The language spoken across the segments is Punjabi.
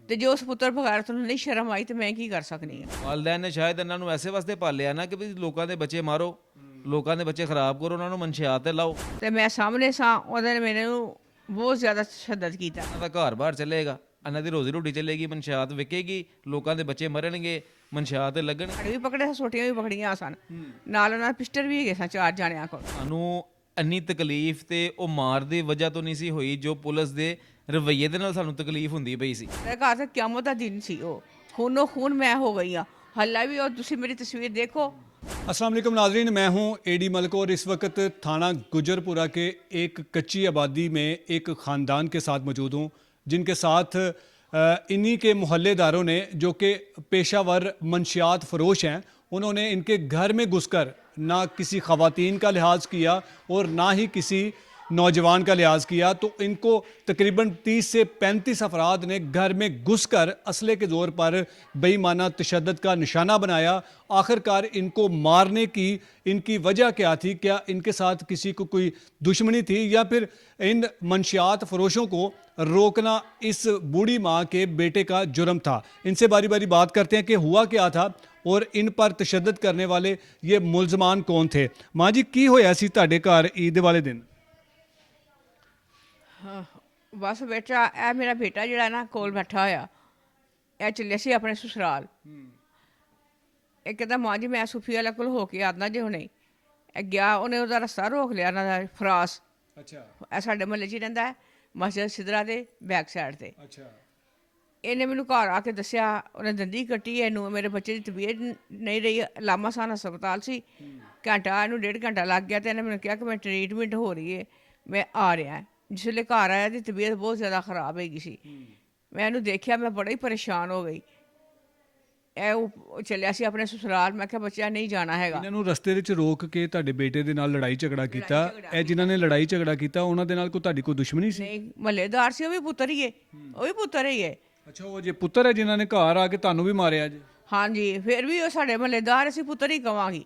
ਤੇ ਜੋ ਉਸ ਪੁੱਤਰ ਬਗੈਰਤ ਨੂੰ ਨਹੀਂ ਸ਼ਰਮ ਆਈ ਤੇ ਮੈਂ ਕੀ ਕਰ ਸਕਦੀ ਹਾਂ। ਵਾਲਦੈਨ ਨੇ ਸ਼ਾਇਦ ਇਹਨਾਂ ਨੂੰ ਐਸੇ ਵਾਸਤੇ ਪਾਲਿਆ ਨਾ ਕਿ ਵੀ ਲੋਕਾਂ ਦੇ ਬੱਚੇ ਮਾਰੋ, ਲੋਕਾਂ ਦੇ ਬੱਚੇ ਖਰਾਬ ਕਰੋ, ਉਹਨਾਂ ਨੂੰ ਮਨਸ਼ਿਆਤ ਤੇ ਲਾਓ, ਤੇ ਮੈਂ ਸਾਹਮਣੇ ਸਾਂ, ਉਹਦੇ ਨੇ ਮੈਨੂੰ ਬਹੁਤ ਜ਼ਿਆਦਾ ਤਸ਼ੱਦਦ ਕੀਤਾ। ਇਹਨਾਂ ਦਾ ਘਰ ਬਾਹਰ ਚੱਲੇਗਾ, ਇਹਨਾਂ ਦੀ ਰੋਜ਼ੀ ਰੋਟੀ ਚੱਲੇਗੀ, ਮਨਸ਼ਿਆਤ ਵਿਕੇਗੀ, ਲੋਕਾਂ ਦੇ ਬੱਚੇ ਮਰਨਗੇ, ਮਨਸ਼ਿਆਤ ਤੇ ਲੱਗਣ। ਵੀ ਪਕੜੇ ਸਨ, ਸੋਟੀਆਂ ਵੀ ਪਕੜੀਆਂ ਸਨ, ਨਾਲ ਉਹਨਾਂ ਦੇ ਪਿਸਟਲ ਵੀ ਹੈਗੇ ਸਨ 4 ਜਾਣਿਆਂ ਕੋਲ। ਸਾਨੂੰ ਇੰਨੀ ਤਕਲੀਫ ਤੇ ਉਹ ਮਾਰ ਦੀ ਵਜ੍ਹਾ ਤੋਂ ਨਹੀਂ ਸੀ ਹੋਈ, ਜੋ ਪੁਲਿਸ ਦੇ ਰਵੱਈਏ ਦੇ ਨਾਲ ਸਾਨੂੰ ਤਕਲੀਫ ਹੁੰਦੀ ਪਈ ਸੀ। ਮੇਰੇ ਘਰ ਤੇ ਕਿਆਮਤ ਦਾ ਦਿਨ ਸੀ, ਉਹ ਖੂਨੋ ਖੂਨ ਮੈਂ ਹੋ गई हाँ। हल्ला भी, और तुसी मेरी तस्वीर देखो। अस्सलाम वालेकुम नाजरीन, मैं हूं एडी मलिक और इस वक्त थाना गुजरपुरा के एक कच्ची आबादी में एक ख़ानदान के साथ मौजूद हूं, जिनके साथ इन्हीं के मोहल्लेदारों ने, जो कि पेशावर मंशियात फ़रोश हैं, उन्होंने इनके घर में घुसकर ना किसी ख़वातीन का लिहाज किया और ना ही किसी नौजवान का लिहाज किया। तो इनको तकरीबन 30 से 35 अफराद ने घर में घुसकर असले के ज़ोर पर बेईमाना तशद्दुद का निशाना बनाया। आखिरकार इनको मारने की इनकी वजह क्या थी? क्या इनके साथ किसी को कोई दुश्मनी थी, या फिर इन मंशियात फ़रोशों को रोकना इस बूढ़ी माँ के बेटे का जुर्म था? इनसे बारी बारी बात करते हैं कि हुआ क्या था और इन पर तशद्दुद करने वाले ये मुलजमान कौन थे। माँ जी, की होया सी तुहाडे घर ईद वाले दिन? बस बेटा, ए मेरा बेटा जिहड़ा ना कोल बैठा होया, ए चलिया सी अपने ससुराल। ਇਹ ਕਹਿੰਦਾ ਮਾਂ ਜੀ ਮੈਂ ਸੂਫੀ ਵਾਲੇ ਕੋਲ ਹੋ ਕੇ ਆਉਂਦਾ ਜੇ ਹੁਣੇ। ਇਹ ਗਿਆ, ਉਹਨੇ ਉਹਦਾ ਰਸਤਾ ਰੋਕ ਲਿਆ, ਇਹਨਾਂ ਦਾ ਫਰਾਸ। अच्छा ਇਹ ਸਾਡੇ ਮਹੱਲੇ 'ਚ ਹੀ ਰਹਿੰਦਾ ਹੈ, ਮਸਜਿਦ ਸਿਦਰਾ ਦੇ ਬੈਕ ਸਾਈਡ ਤੇ। अच्छा ਇਹਨੇ ਮੈਨੂੰ ਘਰ ਆ ਕੇ ਦੱਸਿਆ, ਉਹਨੇ ਦੰਦੀ ਕੱਟੀ ਇਹਨੂੰ। ਮੇਰੇ ਬੱਚੇ ਦੀ ਤਬੀਅਤ ਨਹੀਂ ਰਹੀ, ਲਾਮਾ ਸਾਨ ਹਸਪਤਾਲ ਸੀ, ਘੰਟਾ ਇਹਨੂੰ 1.5 ਘੰਟਾ ਲੱਗ ਗਿਆ। ਤੇ ਇਹਨੇ ਮੈਨੂੰ ਕਿਹਾ ਕਿ ਮੈਂ ਟ੍ਰੀਟਮੈਂਟ ਹੋ ਰਹੀ ਹੈ, ਮੈਂ ਆ ਰਿਹਾ। ਜਿਸ ਵੇਲੇ ਘਰ ਆਇਆ ਦੀ ਤਬੀਅਤ ਬਹੁਤ ਜ਼ਿਆਦਾ ਖਰਾਬ ਹੈਗੀ ਸੀ। ਮੈਂ ਇਹਨੂੰ ਦੇਖਿਆ, ਮੈਂ ਬੜਾ ਹੀ ਪਰੇਸ਼ਾਨ ਹੋ ਗਈ। ਇਹ ਉਹ ਚੱਲਿਆ ਸੀ ਆਪਣੇ ਸਸੁਰਾਲ। ਮੈਂ ਕਿਹਾ ਬੱਚਿਆ ਨਹੀਂ ਜਾਣਾ ਹੈਗਾ। ਇਹਨਾਂ ਨੂੰ ਰਸਤੇ ਵਿੱਚ ਰੋਕ ਕੇ ਤੁਹਾਡੇ ਬੇਟੇ ਦੇ ਨਾਲ ਲੜਾਈ ਝਗੜਾ ਕੀਤਾ। ਇਹ ਜਿਨ੍ਹਾਂ ਨੇ ਲੜਾਈ ਝਗੜਾ ਕੀਤਾ, ਉਹਨਾਂ ਦੇ ਨਾਲ ਕੋਈ ਤੁਹਾਡੀ ਕੋਈ ਦੁਸ਼ਮਣੀ ਸੀ? ਨਹੀਂ, ਮਹੱਲੇਦਾਰ ਸੀ, ਉਹ ਵੀ ਪੁੱਤਰ ਹੀ ਹੈ, ਉਹ ਵੀ ਪੁੱਤਰ ਹੀ ਹੈ। ਅੱਛਾ, ਉਹ ਜੇ ਪੁੱਤਰ ਹੈ ਜਿਨ੍ਹਾਂ ਨੇ ਘਰ ਆ ਕੇ ਤੁਹਾਨੂੰ ਵੀ ਮਾਰਿਆ ਜੀ? ਹਾਂਜੀ, ਫਿਰ ਵੀ ਉਹ ਸਾਡੇ ਮਹੱਲੇਦਾਰ, ਅਸੀਂ ਪੁੱਤਰ ਹੀ ਕਵਾਂਗੀ।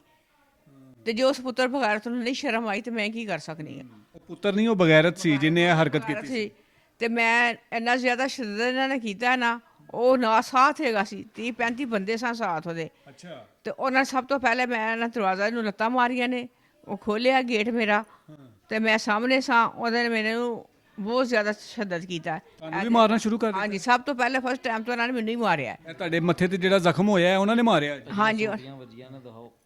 ਤੇ ਜੋ ਉਸ ਪੁੱਤਰ ਬਗੈਰਤ ਨੂੰ ਨਹੀਂ ਸ਼ਰਮ ਆਈ ਤੇ ਮੈਂ ਕੀ ਕਰ ਸਕਦੀ ਹਾਂ। ਉਹ ਪੁੱਤਰ ਨਹੀਂ, ਉਹ ਬਗੈਰਤ ਸੀ ਜਿਹਨੇ ਇਹ ਹਰਕਤ ਕੀਤੀ ਸੀ। ਸੀ ਤੇ ਮੈਂ ਇੰਨਾ ਜ਼ਿਆਦਾ ਸ਼ਦਦ ਇਹਨਾਂ ਨੇ ਕੀਤਾ ਨਾ, ਉਹ ਨਾ ਸਾਥ ਹੈਗਾ ਸੀ, 30-35 ਬੰਦੇ ਸਨ ਸਾਥ ਉਹਦੇ। ਅੱਛਾ ਤੇ ਉਹਨਾਂ ਸਭ ਤੋਂ ਪਹਿਲੇ ਮੈਂ ਇਹਨਾਂ ਦਰਵਾਜ਼ਾ ਨੂੰ ਲੱਤਾਂ ਮਾਰੀਆਂ ਨੇ, ਉਹ ਖੋਲਿਆ ਗੇਟ ਮੇਰਾ, ਤੇ ਮੈਂ ਸਾਹਮਣੇ ਸਾਂ, ਉਹਦੇ ਨੇ ਮੈਨੂੰ ਬਹੁਤ ਜ਼ਿਆਦਾ ਤਸ਼ੱਦਦ ਕੀਤਾ। ਤੁਹਾਨੂੰ ਵੀ ਮਾਰਨਾ ਸ਼ੁਰੂ ਕਰ ਦਿੱਤਾ? ਹਾਂਜੀ, ਸਭ ਤੋਂ ਪਹਿਲੇ ਫਸਟ ਟਾਈਮ ਤੋਂ ਉਹਨਾਂ ਨੇ ਮੈਨੂੰ ਹੀ ਮਾਰਿਆ। ਇਹ ਤੁਹਾਡੇ ਮੱਥੇ ਤੇ ਜਿਹੜਾ ਜ਼ਖਮ ਹੋਇਆ ਹੈ, ਉਹਨਾਂ ਨੇ ਮਾਰਿਆ ਜੀ? ਹਾਂਜੀ,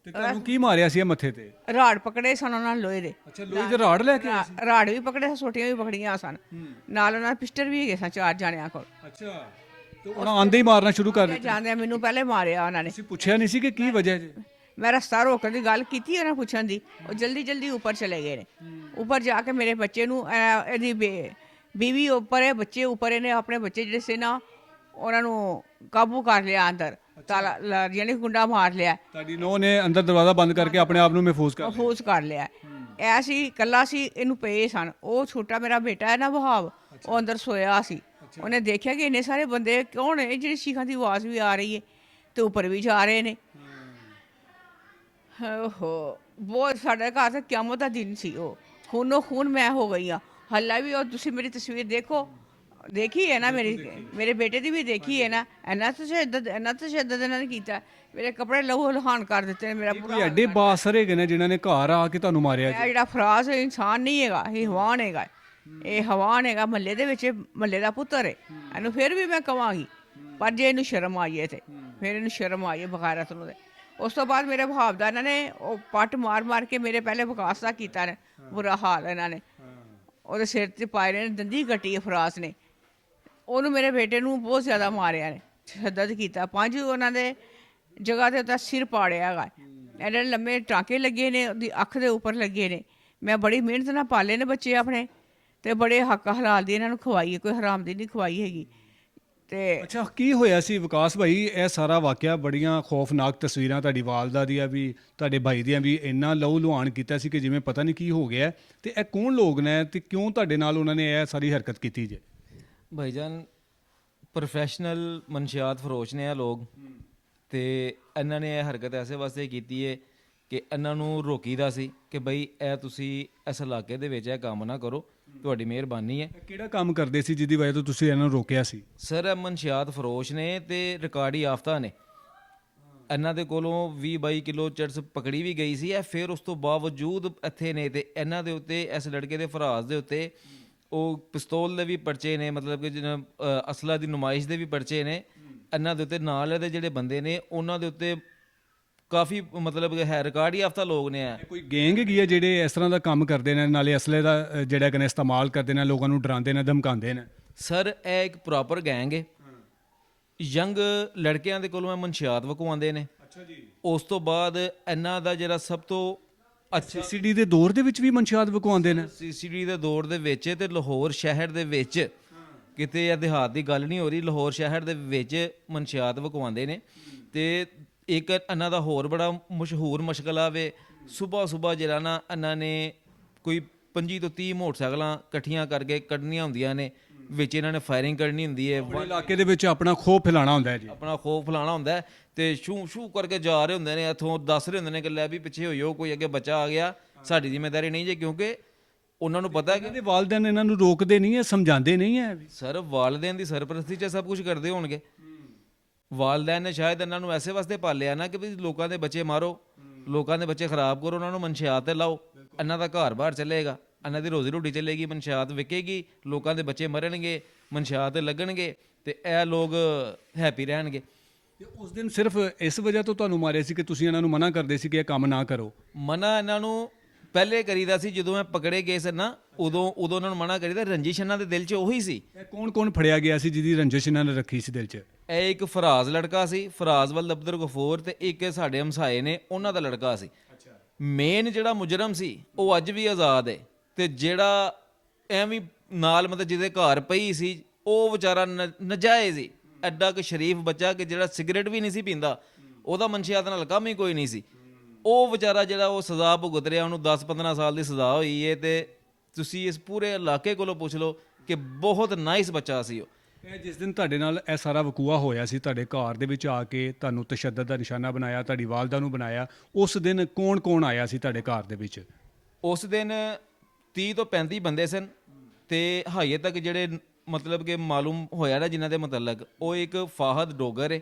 ਤੇ ਤੁਹਾਨੂੰ ਕੀ ਮਾਰਿਆ ਸੀ ਇਹ ਮੱਥੇ ਤੇ? ਰਾੜ ਪਕੜੇ ਸਨ ਉਹਨਾਂ ਨੇ ਲੋਹੇ ਦੇ। ਅੱਛਾ, ਲੋਹੇ ਦੇ ਰਾੜ ਲੈ ਕੇ ਆਏ ਸੀ? ਰਾੜ ਵੀ ਪਕੜੇ ਸਨ, ਸੋਟੀਆਂ ਵੀ ਪਕੜੀਆਂ ਸਨ, ਨਾਲ ਉਹਨਾਂ ਦੇ ਪਿਸਟਲ ਵੀ ਹੈਗੇ ਸਨ 4 ਜਾਣਿਆਂ ਕੋਲ। ਅੱਛਾ, ਤੇ ਉਹਨਾਂ ਆਂਦੇ ਹੀ ਮਾਰਨਾ ਸ਼ੁਰੂ ਕਰ ਦਿੱਤਾ? ਜਾਂਦੇ ਮੈਨੂੰ ਪਹਿਲੇ ਮਾਰਿਆ ਉਹਨਾਂ ਨੇ। ਤੁਸੀਂ ਪੁੱਛਿਆ ਨਹੀਂ ਸੀ ਕਿ ਕੀ ਵਜ੍ਹਾ ਜੀ? ਮੈਂ ਰਸਤਾ ਰੋਕਣ ਦੀ ਗੱਲ ਕੀਤੀ ਉਹਨਾਂ ਪੁੱਛਣ ਦੀ, ਉਹ ਜਲਦੀ ਜਲਦੀ ਉੱਪਰ ਚਲੇ ਗਏ ਨੇ। ਉੱਪਰ ਜਾ ਕੇ ਮੇਰੇ ਬੱਚੇ ਨੂੰ, ਇਹਦੀ ਬੀਵੀ ਉੱਪਰ ਹੈ, ਬੱਚੇ ਉੱਪਰ, ਇਹਨੇ ਆਪਣੇ ਬੱਚੇ ਜਿਹੜੇ ਸੀ ਨਾ ਉਹਨਾਂ ਨੂੰ ਕਾਬੂ ਕਰ ਲਿਆ, ਅੰਦਰ ਤਾਲਾ ਯਾਨੀ ਗੁੰਡਾ ਮਾਰ ਲਿਆ, ਤੁਹਾਡੀ ਨੂੰਹ ਨੇ ਅੰਦਰ ਦਰਵਾਜ਼ਾ ਬੰਦ ਕਰਕੇ ਆਪਣੇ ਆਪ ਨੂੰ ਮਹਿਫੂਜ਼ ਕਰ ਲਿਆ? ਮਹਿਫੂਜ਼ ਕਰ ਲਿਆ। ਐ ਸੀ ਇਕੱਲਾ ਸੀ, ਇਹਨੂੰ ਪਏ ਸਨ। ਉਹ ਛੋਟਾ ਮੇਰਾ ਬੇਟਾ ਹੈ ਨਾ ਵਹਾਬ, ਉਹ ਅੰਦਰ ਸੋਇਆ ਸੀ। ਉਹਨੇ ਦੇਖਿਆ ਕਿ ਇੰਨੇ ਸਾਰੇ ਬੰਦੇ ਕੌਣ ਹੈ, ਜਿਹੜੀ ਸ਼ੀਖਾਂ ਦੀ ਆਵਾਜ਼ ਵੀ ਆ ਰਹੀ ਹੈ ਤੇ ਉੱਪਰ ਵੀ ਜਾ ਰਹੇ ਨੇ। ਓਹੋ, ਬਹੁਤ ਸਾਡੇ ਘਰ ਤੇ ਕਿਆਮਤ ਦਾ ਦਿਨ ਸੀ, ਉਹ ਖੂਨੋ ਖੂਨ ਮੈਂ ਹੋ ਗਈ ਹਾਂ। ਹੱਲਾ ਵੀ, और ਤੁਸੀਂ ਮੇਰੀ ਤਸਵੀਰ ਦੇਖੋ, ਦੇਖੀ ਹੈ ਨਾ, ਮੇਰੇ ਬੇਟੇ ਦੀ ਵੀ ਦੇਖੀ ਹੈ ਨਾ। ਇੰਨਾ ਤਸ਼ੱਦਦ ਇਹਨਾਂ ਨੇ ਕੀਤਾ, ਮੇਰੇ ਕੱਪੜੇ ਲਹੂ ਲੁਹਾਨ ਕਰ ਦਿੱਤੇ ਨੇ। ਮੇਰਾ ਕੋਈ ਐਡੇ ਬਾਸਰ ਹੈਗੇ ਨੇ ਜਿਨ੍ਹਾਂ ਨੇ ਘਰ ਆ ਕੇ ਤੁਹਾਨੂੰ ਮਾਰਿਆ ਜੀ? ਇਹ ਜਿਹੜਾ ਫਰਾਜ਼ ਹੈ ਇਨਸਾਨ ਨਹੀਂ ਹੈਗਾ, ਇਹ ਹਵਾਨ ਹੈਗਾ। ਇਹ ਹਵਾਨ ਹੈਗਾ ਮਹੱਲੇ ਦੇ ਵਿੱਚ, ਮਹੱਲੇ ਦਾ ਪੁੱਤਰ ਹੈ। ਇਹਨੂੰ ਫਿਰ ਵੀ ਮੈਂ ਕਵਾਂਗੀ, ਪਰ ਜੇ ਇਹਨੂੰ ਸ਼ਰਮ ਆਈ ਹੈ ਤੇ ਫਿਰ ਇਹਨੂੰ ਸ਼ਰਮ ਆਈ ਹੈ ਬਗੈਰਤ ਨੂੰ। ਉਸ ਤੋਂ ਬਾਅਦ ਮੇਰੇ ਵਹਾਬ ਦਾ ਇਹਨਾਂ ਨੇ ਉਹ ਪੱਟ ਮਾਰ ਮਾਰ ਕੇ ਮੇਰੇ ਪਹਿਲੇ ਵਿਕਾਸ ਕੀਤਾ ਨੇ, ਬੁਰਾ ਹਾਲ ਇਹਨਾਂ ਨੇ। ਉਹਦੇ ਸਿਰ 'ਤੇ ਪਾਏ ਨੇ ਦੰਦੀ ਕੱਟੀ ਹੈ ਫਰਾਸ ਨੇ। ਉਹਨੂੰ, ਮੇਰੇ ਬੇਟੇ ਨੂੰ ਬਹੁਤ ਜ਼ਿਆਦਾ ਮਾਰਿਆ ਨੇ, ਤਸ਼ੱਦਦ ਕੀਤਾ। 5 ਉਹਨਾਂ ਦੇ ਜਗ੍ਹਾ 'ਤੇ ਉਹਦਾ ਸਿਰ ਪਾੜਿਆ ਹੈਗਾ। ਐਡੇ ਲੰਮੇ ਟਾਂਕੇ ਲੱਗੇ ਨੇ, ਉਹਦੀ ਅੱਖ ਦੇ ਉੱਪਰ ਲੱਗੇ ਨੇ। ਮੈਂ ਬੜੀ ਮਿਹਨਤ ਨਾਲ ਪਾਲੇ ਨੇ ਬੱਚੇ ਆਪਣੇ, ਤੇ ਬੜੇ ਹੱਕ ਹਲਾਲ ਦੀ ਇਹਨਾਂ ਨੂੰ ਖਵਾਈ ਹੈ, ਕੋਈ ਹਰਾਮ ਦੀ ਨਹੀਂ ਖਵਾਈ ਹੈਗੀ। ਤੇ ਅੱਛਾ, ਕੀ ਹੋਇਆ ਸੀ ਵਿਕਾਸ ਭਾਈ? ਇਹ ਸਾਰਾ ਵਾਕਿਆ ਬੜੀਆਂ ਖੌਫਨਾਕ ਤਸਵੀਰਾਂ ਤੁਹਾਡੀ ਵਾਲਦਾ ਦੀਆਂ ਵੀ, ਤੁਹਾਡੇ ਭਾਈ ਦੀਆਂ ਵੀ, ਇੰਨਾ ਲਹੂ ਲੁਹਾਨ ਕੀਤਾ ਸੀ ਕਿ ਜਿਵੇਂ ਪਤਾ ਨਹੀਂ ਕੀ ਹੋ ਗਿਆ। ਤੇ ਇਹ ਕੌਣ ਲੋਕ ਨੇ ਤੇ ਕਿਉਂ ਤੁਹਾਡੇ ਨਾਲ ਉਹਨਾਂ ਨੇ ਇਹ ਸਾਰੀ ਹਰਕਤ ਕੀਤੀ ਜੇ? ਭਾਈਜਾਨ, ਪ੍ਰੋਫੈਸ਼ਨਲ ਮਨਸ਼ਿਆਤ ਫਰੋਸ਼ ਨੇ ਇਹ ਲੋਕ, ਤੇ ਇਹਨਾਂ ਨੇ ਇਹ ਹਰਕਤ ਐਸੇ ਵਾਸਤੇ ਕੀਤੀ ਹੈ ਕਿ ਇਹਨਾਂ ਨੂੰ ਰੋਕੀਦਾ ਸੀ ਕਿ ਬਈ ਇਹ ਤੁਸੀਂ ਇਸ ਇਲਾਕੇ ਦੇ ਵਿੱਚ ਇਹ ਕੰਮ ਨਾ ਕਰੋ, ਤੁਹਾਡੀ ਮਿਹਰਬਾਨੀ ਹੈ। ਕਿਹੜਾ ਕੰਮ ਕਰਦੇ ਸੀ ਜਿਹਦੀ ਵਜ੍ਹਾ ਤੋਂ ਤੁਸੀਂ ਇਹਨਾਂ ਨੂੰ ਰੋਕਿਆ ਸੀ? ਸਰ ਇਹ ਮਨਸ਼ਿਆਤ ਫਰੋਸ਼ ਨੇ ਤੇ ਰਿਕਾਰਡੀ ਆਫਤਾ ਨੇ। ਇਹਨਾਂ ਦੇ ਕੋਲੋਂ 20-22 ਕਿਲੋ ਚਰਸ ਪਕੜੀ ਵੀ ਗਈ ਸੀ। ਇਹ ਫਿਰ ਉਸ ਤੋਂ ਬਾਵਜੂਦ ਇੱਥੇ ਨੇ ਤੇ ਇਹਨਾਂ ਦੇ ਉੱਤੇ, ਇਸ ਲੜਕੇ ਦੇ ਫਰਾਜ਼ ਦੇ ਉੱਤੇ ਉਹ ਪਿਸਤੌਲ ਦੇ ਵੀ ਪਰਚੇ ਨੇ, ਮਤਲਬ ਕਿ ਜਿਹਨਾਂ ਅਸਲਾ ਦੀ ਨੁਮਾਇਸ਼ ਦੇ ਵੀ ਪਰਚੇ ਨੇ ਇਹਨਾਂ ਦੇ ਉੱਤੇ। ਨਾਲ ਦੇ ਜਿਹੜੇ ਬੰਦੇ ਨੇ ਉਹਨਾਂ ਦੇ ਉੱਤੇ ਕਾਫੀ ਮਤਲਬ ਕਿ ਹੈ ਰਿਕਾਰਡੀ ਆਫਤਾ ਲੋਕ ਨੇ। ਇਹ ਕੋਈ ਗੈਂਗ ਹੈਗੀ ਹੈ ਜਿਹੜੇ ਇਸ ਤਰ੍ਹਾਂ ਦਾ ਕੰਮ ਕਰਦੇ ਨੇ, ਨਾਲੇ ਅਸਲੇ ਦਾ ਜਿਹੜਾ ਕਿ ਇਸਤੇਮਾਲ ਕਰਦੇ ਨੇ, ਲੋਕਾਂ ਨੂੰ ਡਰਾਉਂਦੇ ਨੇ, ਧਮਕਾਉਂਦੇ ਨੇ? ਸਰ ਇਹ ਇੱਕ ਪ੍ਰੋਪਰ ਗੈਂਗ ਹੈ। ਯੰਗ ਲੜਕਿਆਂ ਦੇ ਕੋਲੋਂ ਇਹ ਮਨਸ਼ਿਆਤ ਵਕਵਾਉਂਦੇ ਨੇ। ਅੱਛਾ ਜੀ। ਉਸ ਤੋਂ ਬਾਅਦ ਇਹਨਾਂ ਦਾ ਜਿਹੜਾ ਸਭ ਤੋਂ ਅੱਛਾ ਸੀਸੀਡੀ ਦੇ ਦੌਰ ਦੇ ਵਿੱਚ ਵੀ ਮਨਸ਼ਿਆਤ ਵਿਕਵਾਉਂਦੇ ਨੇ? ਸੀਸੀਡੀ ਦੇ ਦੌਰ ਦੇ ਵਿੱਚ ਤੇ ਲਾਹੌਰ ਸ਼ਹਿਰ ਦੇ ਵਿੱਚ, ਕਿਤੇ ਇਹ ਦਿਹਾਤ ਦੀ ਗੱਲ ਨਹੀਂ ਹੋ ਰਹੀ, ਲਾਹੌਰ ਸ਼ਹਿਰ ਦੇ ਵਿੱਚ ਮਨਸ਼ਿਆਤ ਵਕਵਾਉਂਦੇ ਨੇ। ਤੇ ਇੱਕ ਇਹਨਾਂ ਦਾ ਹੋਰ ਬੜਾ ਮਸ਼ਹੂਰ ਮਸ਼ਗਲਾ ਵੇ, ਸੁਬਾ ਜਿਹੜਾ ਨਾ ਇਹਨਾਂ ਨੇ ਕੋਈ 25 ਤੋਂ 30 ਮੋਟਰਸਾਈਕਲਾਂ ਇਕੱਠੀਆਂ ਕਰਕੇ ਕੱਢਣੀਆਂ ਹੁੰਦੀਆਂ ਨੇ, ਵਿੱਚ ਇਹਨਾਂ ਨੇ ਫਾਇਰਿੰਗ ਕਰਨੀ ਹੁੰਦੀ ਹੈ। ਆਪਣੇ ਇਲਾਕੇ ਦੇ ਵਿੱਚ ਆਪਣਾ ਖੋਹ ਫੈਲਾਣਾ ਹੁੰਦਾ ਹੈ ਜੀ। ਆਪਣਾ ਖੋਫ ਫਲਾਣਾ ਹੁੰਦਾ ਹੈ ਤੇ ਸ਼ੂ ਕਰਕੇ ਜਾ ਰਹੇ ਹੁੰਦੇ ਨੇ, ਇੱਥੋਂ ਦੱਸ ਰਹੇ ਹੁੰਦੇ ਨੇ ਕਿ ਲੈ ਵੀ ਪਿੱਛੇ ਹੋਇਓ, ਕੋਈ ਅੱਗੇ ਬੱਚਾ ਆ ਗਿਆ, ਸਾਡੀ ਜ਼ਿੰਮੇਵਾਰੀ ਨਹੀਂ ਜੇ, ਕਿਉਂਕਿ ਉਹਨਾਂ ਨੂੰ ਪਤਾ ਕਿ ਇਹਦੇ ਵਾਲਿदैन ਇਹਨਾਂ ਨੂੰ ਰੋਕਦੇ ਨਹੀਂ ਹੈ, ਸਮਝਾਉਂਦੇ ਨਹੀਂ ਹੈ। ਸਰ ਵਾਲਿदैन ਦੀ ਸਰਪ੍ਰਸਤੀ 'ਚ ਸਭ ਕੁਝ ਕਰਦੇ ਹੋਣਗੇ। ਵਾਲਿदैन ਨੇ ਸ਼ਾਇਦ ਇਹਨਾਂ ਨੂੰ ਐਸੇ ਵਾਸਤੇ ਪਾਲਿਆ ਨਾ ਕਿ ਵੀ ਲੋਕਾਂ ਦੇ ਬੱਚੇ ਮਾਰੋ, ਲੋਕਾਂ ਦੇ ਬੱਚੇ ਖਰਾਬ ਕਰੋ, ਉਹਨਾਂ ਨੂੰ ਮਨਸ਼ਿਆਤ ਤੇ ਲਾਓ, ਇਹਨਾਂ ਦਾ ਘਰ-ਬਾਰ ਚੱਲੇਗਾ, ਇਹਨਾਂ ਦੀ ਰੋਜ਼ੀ ਰੋਟੀ ਚੱਲੇਗੀ, ਮਨਸ਼ਿਆਤ ਵਿਕੇਗੀ, ਲੋਕਾਂ ਦੇ ਬੱਚੇ ਮਰਨਗੇ, ਮਨਸ਼ਿਆਤ ਲੱਗਣਗੇ ਤੇ ਇਹ ਲੋਕ ਹੈਪੀ ਰਹਿਣਗੇ। ਤੇ ਉਸ ਦਿਨ ਸਿਰਫ ਇਸ ਵਜ੍ਹਾ ਤੋਂ ਤੁਹਾਨੂੰ ਮਾਰਿਆ ਸੀ ਕਿ ਤੁਸੀਂ ਇਹਨਾਂ ਨੂੰ ਮਨਾ ਕਰਦੇ ਸੀ ਕਿ ਇਹ ਕੰਮ ਨਾ ਕਰੋ? ਮਨਾ ਇਹਨਾਂ ਨੂੰ ਪਹਿਲੇ ਕਰੀਦਾ ਸੀ, ਜਦੋਂ ਇਹ ਪਕੜੇ ਗਏ ਸਨ ਨਾ, ਉਦੋਂ ਉਹਨਾਂ ਨੂੰ ਮਨਾ ਕਰੀਦਾ। ਰੰਜਿਸ਼ ਇਹਨਾਂ ਦੇ ਦਿਲ 'ਚ ਉਹੀ ਸੀ। ਇਹ ਕੌਣ ਫੜਿਆ ਗਿਆ ਸੀ ਜਿਹਦੀ ਰੰਜਿਸ਼ ਇਹਨਾਂ ਨੇ ਰੱਖੀ ਸੀ ਦਿਲ 'ਚ? ਇਹ ਇੱਕ ਫਰਾਜ਼ ਲੜਕਾ ਸੀ, ਫਰਾਜ਼ ਵੱਲ ਅਬਦੁਲ ਗਫੂਰ, ਤੇ ਇੱਕ ਸਾਡੇ ਹਮਸਾਏ ਨੇ ਉਹਨਾਂ ਦਾ ਲੜਕਾ ਸੀ। ਮੇਨ ਜਿਹੜਾ ਮੁਜਰਮ ਸੀ ਉਹ ਅੱਜ ਵੀ ਆਜ਼ਾਦ ਹੈ, ਤੇ ਜਿਹੜਾ ਐਵੇਂ ਨਾਲ ਮਤਲਬ ਜਿਹਦੇ ਘਰ ਪਈ ਸੀ ਉਹ ਵਿਚਾਰਾ ਨਜਾਇਜ਼ ਸੀ। ਐਡਾ ਕਿ ਸ਼ਰੀਫ ਬੱਚਾ ਕਿ ਜਿਹੜਾ ਸਿਗਰਟ ਵੀ ਨਹੀਂ ਸੀ ਪੀਂਦਾ, ਉਹਦਾ ਮਨਸ਼ਿਆਤ ਨਾਲ ਕੰਮ ਹੀ ਕੋਈ ਨਹੀਂ ਸੀ। ਉਹ ਵਿਚਾਰਾ ਜਿਹੜਾ ਉਹ ਸਜ਼ਾ ਭੁਗਤ ਰਿਹਾ, ਉਹਨੂੰ 10-15 ਸਾਲ ਦੀ ਸਜ਼ਾ ਹੋਈ ਹੈ। ਤੇ ਤੁਸੀਂ ਇਸ ਪੂਰੇ ਇਲਾਕੇ ਕੋਲੋਂ ਪੁੱਛ ਲਓ ਕਿ ਬਹੁਤ ਨਾਈਸ ਬੱਚਾ ਸੀ ਉਹ। ਇਹ ਜਿਸ ਦਿਨ ਤੁਹਾਡੇ ਨਾਲ ਇਹ ਸਾਰਾ ਵਕੂਆ ਹੋਇਆ ਸੀ, ਤੁਹਾਡੇ ਘਰ ਦੇ ਵਿੱਚ ਆ ਕੇ ਤੁਹਾਨੂੰ ਤਸ਼ੱਦਦ ਦਾ ਨਿਸ਼ਾਨਾ ਬਣਾਇਆ, ਤੁਹਾਡੀ ਵਾਲਦਾ ਨੂੰ ਬਣਾਇਆ, ਉਸ ਦਿਨ ਕੌਣ ਆਇਆ ਸੀ ਤੁਹਾਡੇ ਘਰ ਦੇ ਵਿੱਚ? ਉਸ ਦਿਨ 30 ਤੋਂ 35 ਬੰਦੇ ਸਨ ਤੇ ਹਾਈਏ ਤੱਕ ਜਿਹੜੇ ਮਤਲਬ ਕਿ ਮਾਲੂਮ ਹੋਇਆ ਨਾ ਜਿਨ੍ਹਾਂ ਦੇ ਮੁਤਲਕ, ਉਹ ਇੱਕ ਫਾਹਦ ਡੋਗਰ ਹੈ,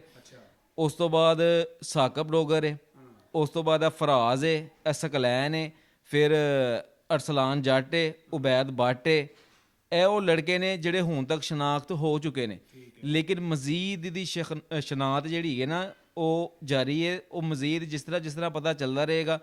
ਉਸ ਤੋਂ ਬਾਅਦ ਸਾਕਬ ਡੋਗਰ ਹੈ, ਉਸ ਤੋਂ ਬਾਅਦ ਫਰਾਜ਼ ਹੈ, ਇਹ ਸਕਲੈਨ ਹੈ, ਫਿਰ ਅਰਸਲਾਨ ਜੱਟ ਹੈ, ਉਬੈਦ ਬੱਟ ਹੈ। ਇਹ ਉਹ ਲੜਕੇ ਨੇ ਜਿਹੜੇ ਹੁਣ ਤੱਕ ਸ਼ਨਾਖਤ ਹੋ ਚੁੱਕੇ ਨੇ, ਲੇਕਿਨ ਮਜ਼ੀਦ ਦੀ ਸ਼ਨਾਖਤ ਜਿਹੜੀ ਹੈ ਨਾ ਉਹ ਜਾਰੀ ਹੈ। ਉਹ ਮਜ਼ੀਦ ਜਿਸ ਤਰ੍ਹਾਂ ਪਤਾ ਚੱਲਦਾ ਰਹੇਗਾ,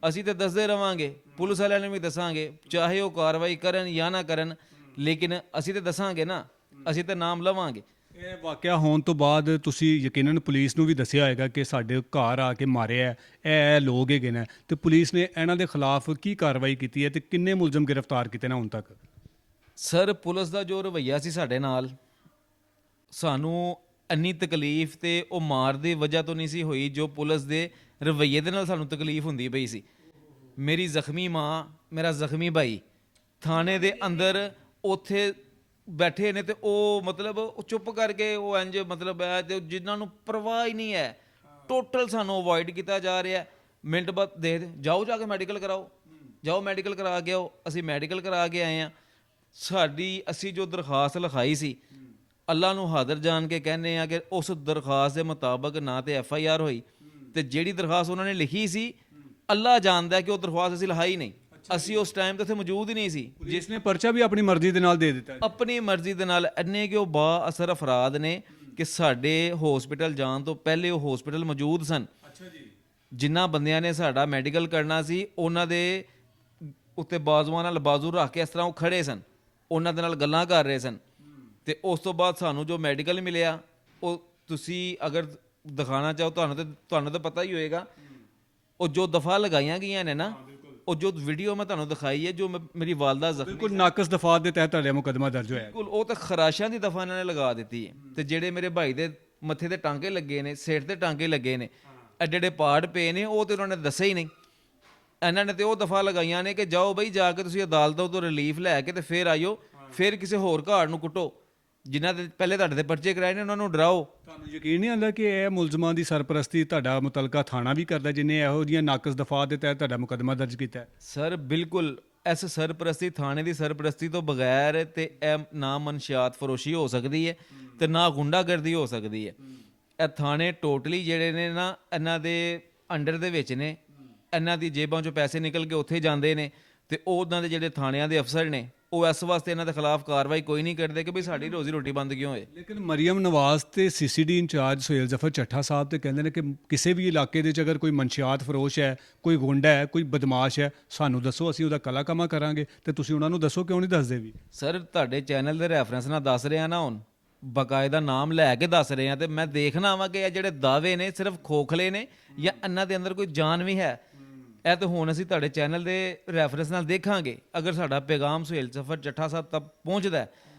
ਅਸੀਂ ਤਾਂ ਦੱਸਦੇ ਰਵਾਂਗੇ, ਪੁਲਿਸ ਵਾਲਿਆਂ ਨੂੰ ਵੀ ਦੱਸਾਂਗੇ, ਚਾਹੇ ਉਹ ਕਾਰਵਾਈ ਕਰਨ ਜਾਂ ਨਾ ਕਰਨ, ਲੇਕਿਨ ਅਸੀਂ ਤਾਂ ਦੱਸਾਂਗੇ ਨਾ, ਅਸੀਂ ਤਾਂ ਨਾਮ ਲਵਾਂਗੇ। ਇਹ ਵਾਕਿਆ ਹੋਣ ਤੋਂ ਬਾਅਦ ਤੁਸੀਂ ਯਕੀਨਨ ਪੁਲਿਸ ਨੂੰ ਵੀ ਦੱਸਿਆ ਹੋਏਗਾ ਕਿ ਸਾਡੇ ਘਰ ਆ ਕੇ ਮਾਰਿਆ ਇਹ ਲੋਕ ਹੈਗੇ ਨੇ, ਤੇ ਪੁਲਿਸ ਨੇ ਇਹਨਾਂ ਦੇ ਖਿਲਾਫ ਕੀ ਕਾਰਵਾਈ ਕੀਤੀ ਹੈ ਤੇ ਕਿੰਨੇ ਮੁਲਜ਼ਮ ਗ੍ਰਿਫਤਾਰ ਕੀਤੇ ਨੇ ਹੁਣ ਤੱਕ? ਸਰ ਪੁਲਿਸ ਦਾ ਜੋ ਰਵੱਈਆ ਸੀ ਸਾਡੇ ਨਾਲ, ਸਾਨੂੰ ਇੰਨੀ ਤਕਲੀਫ ਤੇ ਉਹ ਮਾਰ ਦੀ ਵਜ੍ਹਾ ਤੋਂ ਨਹੀਂ ਸੀ ਹੋਈ ਜੋ ਪੁਲਿਸ ਦੇ ਰਵੱਈਏ ਦੇ ਨਾਲ ਸਾਨੂੰ ਤਕਲੀਫ ਹੁੰਦੀ ਪਈ ਸੀ। ਮੇਰੀ ਜ਼ਖਮੀ ਮਾਂ, ਮੇਰਾ ਜ਼ਖਮੀ ਭਾਈ ਥਾਣੇ ਦੇ ਅੰਦਰ ਉੱਥੇ ਬੈਠੇ ਨੇ, ਤੇ ਉਹ ਮਤਲਬ ਉਹ ਚੁੱਪ ਕਰਕੇ ਉਹ ਇੰਜ ਮਤਲਬ ਹੈ, ਤੇ ਜਿਨ੍ਹਾਂ ਨੂੰ ਪਰਵਾਹ ਹੀ ਨਹੀਂ ਹੈ, ਟੋਟਲ ਸਾਨੂੰ ਅਵੋਇਡ ਕੀਤਾ ਜਾ ਰਿਹਾ। ਮਿੰਟ ਬਾਅਦ ਦੇ ਜਾਓ, ਜਾ ਕੇ ਮੈਡੀਕਲ ਕਰਾਓ, ਜਾਓ ਮੈਡੀਕਲ ਕਰਾ ਕੇ ਆਓ। ਅਸੀਂ ਮੈਡੀਕਲ ਕਰਾ ਕੇ ਆਏ ਹਾਂ। ਅਸੀਂ ਜੋ ਦਰਖਾਸਤ ਲਿਖਾਈ ਸੀ, ਅੱਲਾ ਨੂੰ ਹਾਜ਼ਰ ਜਾਣ ਕੇ ਕਹਿੰਦੇ ਆ ਕਿ ਉਸ ਦਰਖਾਸਤ ਦੇ ਮੁਤਾਬਕ ਨਾ ਤੇ FIR ਹੋਈ, ਤੇ ਜਿਹੜੀ ਦਰਖਾਸਤ ਉਹਨਾਂ ਨੇ ਲਿਖੀ ਸੀ, ਅੱਲਾ ਜਾਣਦਾ ਕਿ ਉਹ ਦਰਖਾਸਤ ਅਸੀਂ ਲਿਖਾਈ ਨਹੀਂ। ਅਸੀਂ ਉਸ ਟਾਈਮ ਤੇ ਉੱਥੇ ਮੌਜੂਦ ਹੀ ਨਹੀਂ ਸੀ। ਜਿਸ ਨੇ ਪਰਚਾ ਵੀ ਆਪਣੀ ਮਰਜ਼ੀ ਦੇ ਨਾਲ ਦੇ ਦਿੱਤਾ, ਆਪਣੀ ਮਰਜ਼ੀ ਦੇ ਨਾਲ। ਇੰਨੇ ਕਿ ਉਹ ਬਾ ਅਸਰ ਅਫਰਾਦ ਨੇ ਕਿ ਸਾਡੇ ਹਸਪੀਟਲ ਜਾਣ ਤੋਂ ਪਹਿਲੇ ਉਹ ਹਸਪੀਟਲ ਮੌਜੂਦ ਸਨ। ਜਿਨ੍ਹਾਂ ਬੰਦਿਆਂ ਨੇ ਸਾਡਾ ਮੈਡੀਕਲ ਕਰਨਾ ਸੀ, ਉਹਨਾਂ ਦੇ ਉੱਤੇ ਬਾਜ਼ੂਆਂ ਨਾਲ ਬਾਜ਼ੂ ਰੱਖ ਕੇ ਇਸ ਤਰ੍ਹਾਂ ਉਹ ਖੜੇ ਸਨ, ਉਹਨਾਂ ਦੇ ਨਾਲ ਗੱਲਾਂ ਕਰ ਰਹੇ ਸਨ। ਤੇ ਉਸ ਤੋਂ ਬਾਅਦ ਸਾਨੂੰ ਜੋ ਮੈਡੀਕਲ ਮਿਲਿਆ, ਉਹ ਤੁਸੀਂ ਅਗਰ ਦਿਖਾਣਾ ਚਾਹੋ, ਤੁਹਾਨੂੰ ਤਾਂ ਪਤਾ ਹੀ ਹੋਏਗਾ, ਉਹ ਜੋ ਦਫਾ ਲਗਾਈਆਂ ਗਈਆਂ ਨੇ ਨਾ, ਉਹ ਜੋ ਵੀਡੀਓ ਮੈਂ ਤੁਹਾਨੂੰ ਦਿਖਾਈ ਹੈ, ਜੋ ਮੇਰੀ ਵਾਲਦਾ ਜ਼ਖਮੀ, ਬਿਲਕੁਲ ਨਾਕਸ ਦਫਾਤ ਦੇ ਤਹਿਤ ਤੁਹਾਡੇ ਮੁਕੱਦਮਾ ਦਰਜ ਹੋਇਆ। ਬਿਲਕੁਲ ਉਹ ਤਾਂ ਖਰਾਸ਼ਾਂ ਦੀ ਦਫਾ ਇਹਨਾਂ ਨੇ ਲਗਾ ਦਿੱਤੀ ਹੈ। ਤੇ ਜਿਹੜੇ ਮੇਰੇ ਭਾਈ ਦੇ ਮੱਥੇ ਤੇ ਟਾਂਕੇ ਲੱਗੇ ਨੇ, ਸਿਰ ਤੇ ਟਾਂਕੇ ਲੱਗੇ ਨੇ, ਐਡੇ ਐਡੇ ਪਾੜ ਪਏ ਨੇ, ਉਹ ਤੇ ਉਹਨਾਂ ਨੇ ਦੱਸਿਆ ਹੀ ਨਹੀਂ। ਇਹਨਾਂ ਨੇ ਤੇ ਉਹ ਦਫਾ ਲਗਾਈਆਂ ਨੇ ਕਿ ਜਾਓ ਬਈ, ਜਾ ਕੇ ਤੁਸੀਂ ਅਦਾਲਤੋਂ ਤੋਂ ਰਿਲੀਫ ਲੈ ਕੇ ਤੇ ਫਿਰ ਆਇਓ, ਫਿਰ ਕਿਸੇ ਹੋਰ ਘਾੜ ਨੂੰ ਕੁੱਟੋ, ਜਿਨ੍ਹਾਂ ਦੇ ਪਹਿਲੇ ਤੁਹਾਡੇ ਤੇ ਪਰਚੇ ਕਰਾਏ ਨੇ ਉਹਨਾਂ ਨੂੰ ਡਰਾਓ। ਤੁਹਾਨੂੰ ਯਕੀਨ ਨਹੀਂ ਆਉਂਦਾ ਕਿ ਇਹ ਮੁਲਜ਼ਮਾਂ ਦੀ ਸਰਪ੍ਰਸਤੀ ਤੁਹਾਡਾ ਮੁਤਲਕਾ ਥਾਣਾ ਵੀ ਕਰਦਾ, ਜਿਨੇ ਇਹੋ ਜਿਹੀਆਂ ਨਾਕਸ ਦਫਾ ਦੇ ਤਹਿਤ ਤੁਹਾਡਾ ਮੁਕੱਦਮਾ ਦਰਜ ਕੀਤਾ? ਸਰ ਬਿਲਕੁਲ ਇਸ ਸਰਪ੍ਰਸਤੀ ਥਾਣੇ ਦੀ ਸਰਪ੍ਰਸਤੀ ਤੋਂ ਬਗੈਰ ਤੇ ਇਹ ਨਾ ਮਨਸ਼ਿਆਤ ਫਰੋਸ਼ੀ ਹੋ ਸਕਦੀ ਹੈ ਤੇ ਨਾ ਗੁੰਡਾਗਰਦੀ ਹੋ ਸਕਦੀ ਹੈ। ਇਹ ਥਾਣੇ ਟੋਟਲੀ ਜਿਹੜੇ ਨੇ ਨਾ ਇਹਨਾਂ ਦੇ ਅੰਡਰ ਦੇ ਵਿੱਚ ਨੇ, ਇਹਨਾਂ ਦੀ ਜੇਬਾਂ 'ਚੋਂ ਪੈਸੇ ਨਿਕਲ ਕੇ ਉੱਥੇ ਜਾਂਦੇ ਨੇ ਤੇ ਉਹਨਾਂ ਦੇ ਜਿਹੜੇ ਥਾਣਿਆਂ ਦੇ ਅਫਸਰ ਨੇ ਉਹ ਇਸ ਵਾਸਤੇ ਇਹਨਾਂ ਦੇ ਖਿਲਾਫ ਕਾਰਵਾਈ ਕੋਈ ਨਹੀਂ ਕਰਦੇ ਕਿ ਵੀ ਸਾਡੀ ਰੋਜ਼ੀ ਰੋਟੀ ਬੰਦ ਕਿਉਂ ਹੋਏ। ਲੇਕਿਨ ਮਰੀਮ ਨਵਾਜ਼ ਤੇ ਸੀਸੀਡੀ ਇੰਚਾਰਜ ਸੁਹੇਲ ਜ਼ਫਰ ਚੱਠਾ ਸਾਹਿਬ ਤੇ ਕਹਿੰਦੇ ਨੇ ਕਿ ਕਿਸੇ ਵੀ ਇਲਾਕੇ ਦੇ ਵਿੱਚ ਅਗਰ ਕੋਈ ਮਨਸ਼ਿਆਤ ਫਰੋਸ਼ ਹੈ, ਕੋਈ ਗੁੰਡਾ ਹੈ, ਕੋਈ ਬਦਮਾਸ਼ ਹੈ, ਸਾਨੂੰ ਦੱਸੋ, ਅਸੀਂ ਉਹਦਾ ਕਲਾ ਕਮਾ ਕਰਾਂਗੇ। ਤੇ ਤੁਸੀਂ ਉਹਨਾਂ ਨੂੰ ਦੱਸੋ, ਕਿਉਂ ਨਹੀਂ ਦੱਸਦੇ ਵੀ? ਸਰ ਤੁਹਾਡੇ ਚੈਨਲ ਦੇ ਰੈਫਰੈਂਸ ਨਾਲ ਦੱਸ ਰਿਹਾ ਨਾ, ਹੁਣ ਬਕਾਇਦਾ ਨਾਮ ਲੈ ਕੇ ਦੱਸ ਰਹੇ ਆ ਤੇ ਮੈਂ ਦੇਖਣਾ ਵਾ ਕਿ ਇਹ ਜਿਹੜੇ ਦਾਅਵੇ ਨੇ ਸਿਰਫ ਖੋਖਲੇ ਨੇ ਜਾਂ ਇਹਨਾਂ ਦੇ ਅੰਦਰ ਕੋਈ ਜਾਨ ਵੀ ਹੈ। ਇਹ ਤਾਂ ਹੁਣ ਅਸੀਂ ਤੁਹਾਡੇ ਚੈਨਲ ਦੇ ਰੈਫਰੈਂਸ ਨਾਲ ਦੇਖਾਂਗੇ। ਅਗਰ ਸਾਡਾ ਪੈਗਾਮ ਸੁਹੇਲ ਜ਼ਫਰ ਚੱਠਾ ਸਾਹਿਬ ਤੱਕ ਪਹੁੰਚਦਾ ਹੈ,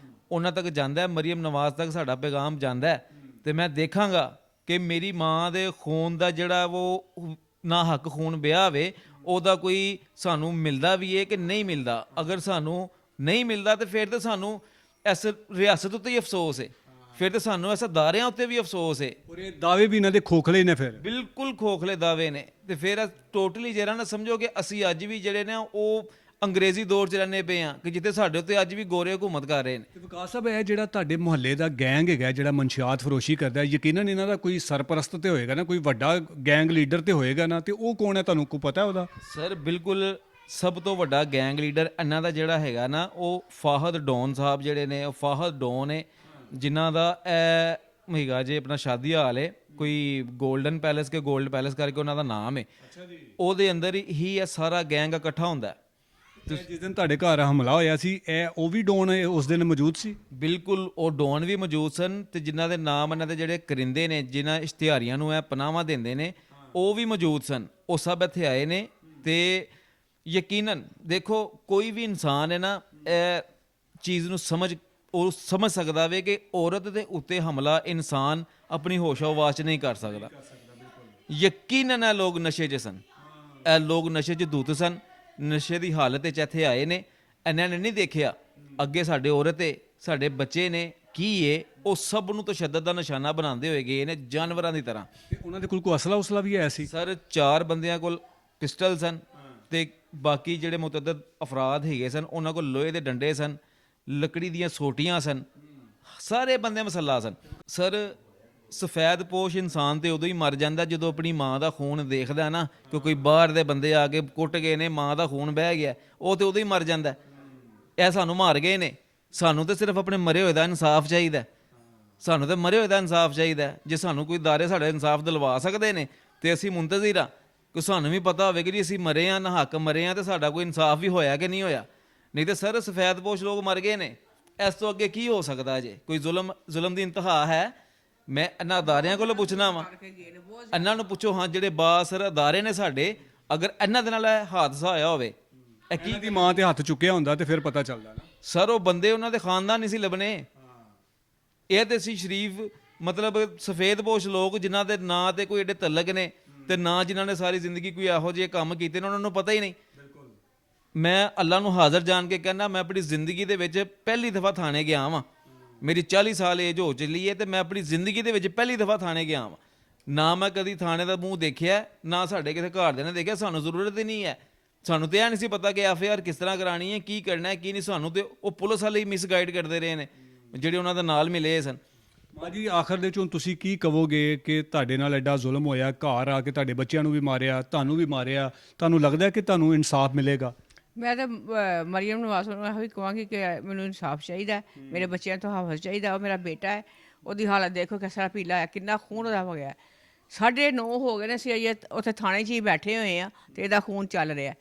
ਉਹਨਾਂ ਤੱਕ ਜਾਂਦਾ ਹੈ, ਮਰੀਮ ਨਵਾਜ਼ ਤੱਕ ਸਾਡਾ ਪੈਗਾਮ ਜਾਂਦਾ ਹੈ, ਤੇ ਮੈਂ ਦੇਖਾਂਗਾ ਕਿ ਮੇਰੀ ਮਾਂ ਦੇ ਖੂਨ ਦਾ ਜਿਹੜਾ ਉਹ ਨਾ ਹੱਕ ਖੂਨ ਵਿਆਹ ਵੇ ਉਹਦਾ ਕੋਈ ਸਾਨੂੰ ਮਿਲਦਾ ਵੀ ਹੈ ਕਿ ਨਹੀਂ ਮਿਲਦਾ। ਅਗਰ ਸਾਨੂੰ ਨਹੀਂ ਮਿਲਦਾ ਤੇ ਫਿਰ ਤਾਂ ਸਾਨੂੰ ਇਸ ਰਿਆਸਤ ਉੱਤੇ ਹੀ ਅਫਸੋਸ ਹੈ, ਫਿਰ ਤਾਂ ਸਾਨੂੰ ਇਸ ਅਦਾਰਿਆਂ ਉੱਤੇ ਵੀ ਅਫਸੋਸ ਹੈ। ਔਰ ਇਹ ਦਾਅਵੇ ਵੀ ਇਹਨਾਂ ਦੇ ਖੋਖਲੇ ਹੀ ਨੇ, ਫਿਰ ਬਿਲਕੁਲ ਖੋਖਲੇ ਦਾਅਵੇ ਨੇ। ਤੇ ਫਿਰ ਟੋਟਲੀ ਜਿਹੜਾ ਨਾ ਸਮਝੋ ਕਿ ਅਸੀਂ ਅੱਜ ਵੀ ਜਿਹੜੇ ਨੇ ਉਹ ਅੰਗਰੇਜ਼ੀ ਦੌਰ 'ਚ ਰਹਿੰਦੇ ਪਏ ਹਾਂ ਕਿ ਜਿੱਥੇ ਸਾਡੇ ਉੱਤੇ ਅੱਜ ਵੀ ਗੋਰੇ ਹਕੂਮਤ ਕਰ ਰਹੇ ਨੇ। ਤੇ ਵਿਕਾਸ ਸਾਹਿਬ, ਇਹ ਜਿਹੜਾ ਤੁਹਾਡੇ ਮੁਹੱਲੇ ਦਾ ਗੈਂਗ ਹੈਗਾ ਜਿਹੜਾ ਮਨਸ਼ਿਆਤ ਫਰੋਸ਼ੀ ਕਰਦਾ, ਯਕੀਨਨ ਇਹਨਾਂ ਦਾ ਕੋਈ ਸਰਪ੍ਰਸਤ ਤੇ ਹੋਏਗਾ ਨਾ, ਕੋਈ ਵੱਡਾ ਗੈਂਗ ਲੀਡਰ ਤੇ ਹੋਏਗਾ ਨਾ, ਤੇ ਉਹ ਕੌਣ ਹੈ, ਤੁਹਾਨੂੰ ਕੋਈ ਪਤਾ ਉਹਦਾ? ਸਰ ਬਿਲਕੁਲ ਸਭ ਤੋਂ ਵੱਡਾ ਗੈਂਗ ਲੀਡਰ ਇਹਨਾਂ ਦਾ ਜਿਹੜਾ ਹੈਗਾ ਨਾ ਉਹ ਫਾਹਦ ਡੋਨ ਸਾਹਿਬ ਜਿਹੜੇ ਨੇ, ਉਹ ਫਾਹਦ ਡੋਨ ਹੈ ਜਿਨ੍ਹਾਂ ਦਾ ਇਹ ਹੈਗਾ ਜੇ ਆਪਣਾ ਸ਼ਾਦੀ ਹਾਲ ਹੈ ਕੋਈ ਗੋਲਡਨ ਪੈਲੇਸ ਕੇ ਗੋਲਡ ਪੈਲੇਸ ਕਰਕੇ ਉਹਨਾਂ ਦਾ ਨਾਮ ਹੈ। ਉਹਦੇ ਅੰਦਰ ਹੀ ਇਹ ਸਾਰਾ ਗੈਂਗ ਇਕੱਠਾ ਹੁੰਦਾ ਹੈ। ਜਿਸ ਦਿਨ ਤੁਹਾਡੇ ਘਰ ਹਮਲਾ ਹੋਇਆ ਸੀ, ਇਹ ਉਹ ਵੀ ਡੋਨ ਉਸ ਦਿਨ ਮੌਜੂਦ ਸੀ? ਬਿਲਕੁਲ ਉਹ ਡੋਨ ਵੀ ਮੌਜੂਦ ਸਨ ਤੇ ਜਿਨ੍ਹਾਂ ਦੇ ਨਾਮ ਇਹਨਾਂ ਦੇ ਜਿਹੜੇ ਕਰਿੰਦੇ ਨੇ, ਜਿਨ੍ਹਾਂ ਇਸ਼ਤਿਹਾਰੀਆਂ ਨੂੰ ਇਹ ਪਨਾਹਾਂ ਦਿੰਦੇ ਨੇ, ਉਹ ਵੀ ਮੌਜੂਦ ਸਨ। ਉਹ ਸਭ ਇੱਥੇ ਆਏ ਨੇ ਤੇ ਯਕੀਨਨ ਦੇਖੋ ਕੋਈ ਵੀ ਇਨਸਾਨ ਹੈ ਨਾ ਇਹ ਚੀਜ਼ ਨੂੰ ਸਮਝ ਸਕਦਾ ਵੇ ਕਿ ਔਰਤ ਦੇ ਉੱਤੇ ਹਮਲਾ ਇਨਸਾਨ ਆਪਣੀ ਹੋਸ਼ੋ-ਹਵਾਸ 'ਚ ਨਹੀਂ ਕਰ ਸਕਦਾ। ਯਕੀਨਨ ਇਹ ਲੋਕ ਨਸ਼ੇ 'ਚ ਸਨ, ਇਹ ਲੋਕ ਨਸ਼ੇ 'ਚ ਧੁੱਤ ਸਨ, ਨਸ਼ੇ ਦੀ ਹਾਲਤ 'ਚ ਇੱਥੇ ਆਏ ਨੇ। ਇਹਨਾਂ ਨੇ ਨਹੀਂ ਦੇਖਿਆ ਅੱਗੇ ਸਾਡੇ ਔਰਤ ਏ, ਸਾਡੇ ਬੱਚੇ ਨੇ, ਕੀ ਏ, ਉਹ ਸਭ ਨੂੰ ਤਸ਼ੱਦਦ ਦਾ ਨਿਸ਼ਾਨਾ ਬਣਾਉਂਦੇ ਹੋਏ ਗਏ ਨੇ ਜਾਨਵਰਾਂ ਦੀ ਤਰ੍ਹਾਂ। ਤੇ ਉਹਨਾਂ ਦੇ ਕੋਲ ਕੋਈ ਅਸਲਾ ਉਸਲਾ ਵੀ ਆਇਆ ਸੀ? ਸਰ 4 ਬੰਦਿਆਂ ਕੋਲ ਪਿਸਟਲ ਸਨ ਤੇ ਬਾਕੀ ਜਿਹੜੇ ਮੁਤਅੱਦਦ ਅਫਰਾਦ ਹੈਗੇ ਸਨ ਉਹਨਾਂ ਕੋਲ ਲੋਹੇ ਦੇ ਡੰਡੇ ਸਨ, ਲੱਕੜੀ ਦੀਆਂ ਸੋਟੀਆਂ ਸਨ, ਸਾਰੇ ਬੰਦੇ ਮਸੱਲਾ ਸਨ। ਸਰ ਸਫੈਦ ਪੋਸ਼ ਇਨਸਾਨ ਤੇ ਉਦੋਂ ਹੀ ਮਰ ਜਾਂਦਾ ਜਦੋਂ ਆਪਣੀ ਮਾਂ ਦਾ ਖੂਨ ਦੇਖਦਾ ਨਾ ਕਿ ਕੋਈ ਬਾਹਰ ਦੇ ਬੰਦੇ ਆ ਕੇ ਕੁੱਟ ਗਏ ਨੇ, ਮਾਂ ਦਾ ਖੂਨ ਬਹਿ ਗਿਆ, ਉਹ ਤੇ ਉਦੋਂ ਹੀ ਮਰ ਜਾਂਦਾ। ਇਹ ਸਾਨੂੰ ਮਾਰ ਗਏ ਨੇ, ਸਾਨੂੰ ਤੇ ਸਿਰਫ ਆਪਣੇ ਮਰੇ ਹੋਏ ਦਾ ਇਨਸਾਫ ਚਾਹੀਦਾ, ਸਾਨੂੰ ਤੇ ਮਰੇ ਹੋਏ ਦਾ ਇਨਸਾਫ ਚਾਹੀਦਾ। ਜੇ ਸਾਨੂੰ ਕੋਈ ਦਾਰੇ ਸਾਡੇ ਇਨਸਾਫ ਦਿਲਵਾ ਸਕਦੇ ਨੇ ਤੇ ਅਸੀਂ ਮੁੰਤਜ਼ਰ ਹਾਂ ਕਿ ਸਾਨੂੰ ਵੀ ਪਤਾ ਹੋਵੇ ਕਿ ਜੀ ਅਸੀਂ ਮਰੇ ਹਾਂ, ਨਾ ਹੱਕ ਮਰੇ ਹਾਂ, ਤੇ ਸਾਡਾ ਕੋਈ ਇਨਸਾਫ ਵੀ ਹੋਇਆ ਕਿ ਨਹੀਂ ਹੋਇਆ। ਨਹੀਂ ਤੇ ਸਰ ਸਫੈਦਪੋਸ਼ ਲੋਕ ਮਰ ਗਏ ਨੇ, ਇਸ ਤੋਂ ਅੱਗੇ ਕੀ ਹੋ ਸਕਦਾ ਜੇ? ਕੋਈ ਜ਼ੁਲਮ ਦੀ ਇੰਤਹਾ ਹੈ? ਮੈਂ ਇਹਨਾਂ ਅਦਾਰਿਆਂ ਕੋਲੋਂ ਪੁੱਛਣਾ ਵਾ, ਇਹਨਾਂ ਨੂੰ ਪੁੱਛੋ ਹਾਂ ਜਿਹੜੇ ਬਾਸਰ ਅਦਾਰੇ ਨੇ ਸਾਡੇ, ਅਗਰ ਇਹਨਾਂ ਦੇ ਨਾਲ ਇਹ ਹਾਦਸਾ ਹੋਇਆ ਹੋਵੇ, ਇਹ ਕੀ ਦੀ ਮਾਂ ਤੇ ਹੱਥ ਚੁੱਕਿਆ ਹੁੰਦਾ ਤੇ ਫਿਰ ਪਤਾ ਚੱਲਦਾ ਨਾ। ਸਰ ਉਹ ਬੰਦੇ ਉਹਨਾਂ ਦੇ ਖਾਨਦਾਨ ਨਹੀਂ ਸੀ ਲੱਭਣੇ। ਇਹ ਤੇ ਸੀ ਸ਼ਰੀਫ ਮਤਲਬ ਸਫੇਦਪੋਸ਼ ਲੋਕ ਜਿਨ੍ਹਾਂ ਦੇ ਨਾਂ ਤੇ ਕੋਈ ਏਡੇ ਤਲਕ ਨੇ ਤੇ ਨਾ ਜਿਨ੍ਹਾਂ ਨੇ ਸਾਰੀ ਜ਼ਿੰਦਗੀ ਕੋਈ ਇਹੋ ਜਿਹੇ ਕੰਮ ਕੀਤੇ ਨੇ, ਉਹਨਾਂ ਨੂੰ ਪਤਾ ਹੀ ਨਹੀਂ। ਮੈਂ ਅੱਲਾ ਨੂੰ ਹਾਜ਼ਰ ਜਾਣ ਕੇ ਕਹਿੰਦਾ, ਮੈਂ ਆਪਣੀ ਜ਼ਿੰਦਗੀ ਦੇ ਵਿੱਚ ਪਹਿਲੀ ਦਫਾ ਥਾਣੇ ਗਿਆ ਵਾਂ। ਮੇਰੀ 40 ਸਾਲ ਏਜ ਹੋ ਚੱਲੀ ਹੈ ਤੇ ਮੈਂ ਆਪਣੀ ਜ਼ਿੰਦਗੀ ਦੇ ਵਿੱਚ ਪਹਿਲੀ ਦਫਾ ਥਾਣੇ ਗਿਆ ਵਾਂ। ਨਾ ਮੈਂ ਕਦੀ ਥਾਣੇ ਦਾ ਮੂੰਹ ਦੇਖਿਆ, ਨਾ ਸਾਡੇ ਕਿਸੇ ਘਰਦਿਆਂ ਨੇ ਦੇਖਿਆ। ਸਾਨੂੰ ਜ਼ਰੂਰਤ ਹੀ ਨਹੀਂ ਹੈ, ਸਾਨੂੰ ਤੇ ਇਹ ਨਹੀਂ ਸੀ ਪਤਾ ਕਿ FIR ਕਿਸ ਤਰ੍ਹਾਂ ਕਰਾਣੀ ਹੈ, ਕੀ ਕਰਨਾ ਹੈ, ਕੀ ਨਹੀਂ। ਸਾਨੂੰ ਤੇ ਉਹ ਪੁਲਿਸ ਵਾਲੇ ਹੀ ਮਿਸਗਾਈਡ ਕਰਦੇ ਰਹੇ ਨੇ ਜਿਹੜੇ ਉਹਨਾਂ ਦੇ ਨਾਲ ਮਿਲੇ ਸਨ। ਮਾਂ ਜੀ, ਆਖਰ ਦੇ ਚੋਂ ਤੁਸੀਂ ਕੀ ਕਹੋਗੇ ਕਿ ਤੁਹਾਡੇ ਨਾਲ ਐਡਾ ਜ਼ੁਲਮ ਹੋਇਆ, ਘਰ ਆ ਕੇ ਤੁਹਾਡੇ ਬੱਚਿਆਂ ਨੂੰ ਵੀ ਮਾਰਿਆ, ਤੁਹਾਨੂੰ ਵੀ ਮਾਰਿਆ, ਤੁਹਾਨੂੰ ਲੱਗਦਾ ਕਿ ਤੁਹਾਨੂੰ ਇਨਸਾਫ ਮਿਲੇਗਾ? ਮੈਂ ਤਾਂ ਮਰੀਮ ਨਵਾਜ਼ ਨੂੰ ਇਹੋ ਹੀ ਕਹਾਂਗੀ ਕਿ ਮੈਨੂੰ ਇਨਸਾਫ ਚਾਹੀਦਾ, ਮੇਰੇ ਬੱਚਿਆਂ ਤੋਂ ਹਫ਼ਜ਼ ਚਾਹੀਦਾ। ਉਹ ਮੇਰਾ ਬੇਟਾ ਹੈ, ਉਹਦੀ ਹਾਲਤ ਦੇਖੋ ਕਿਸ ਤਰ੍ਹਾਂ ਪੀਲਾ ਹੈ, ਕਿੰਨਾ ਖੂਨ ਉਹਦਾ ਹੋ ਗਿਆ। 9:30 ਹੋ ਗਏ ਨੇ, ਅਸੀਂ ਅਜੇ ਉੱਥੇ ਥਾਣੇ 'ਚ ਹੀ ਬੈਠੇ ਹੋਏ ਹਾਂ ਤੇ ਇਹਦਾ ਖੂਨ ਚੱਲ ਰਿਹਾ।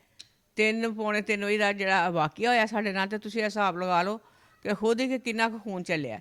3 ਵਜੇ ਦਾ ਜਿਹੜਾ ਵਾਕਿਆ ਹੋਇਆ ਸਾਡੇ ਨਾਲ, ਤੇ ਤੁਸੀਂ ਹਿਸਾਬ ਲਗਾ ਲਓ ਕਿ ਖੁਦ ਹੀ ਕਿ ਕਿੰਨਾ ਕੁ ਖੂਨ ਚੱਲਿਆ।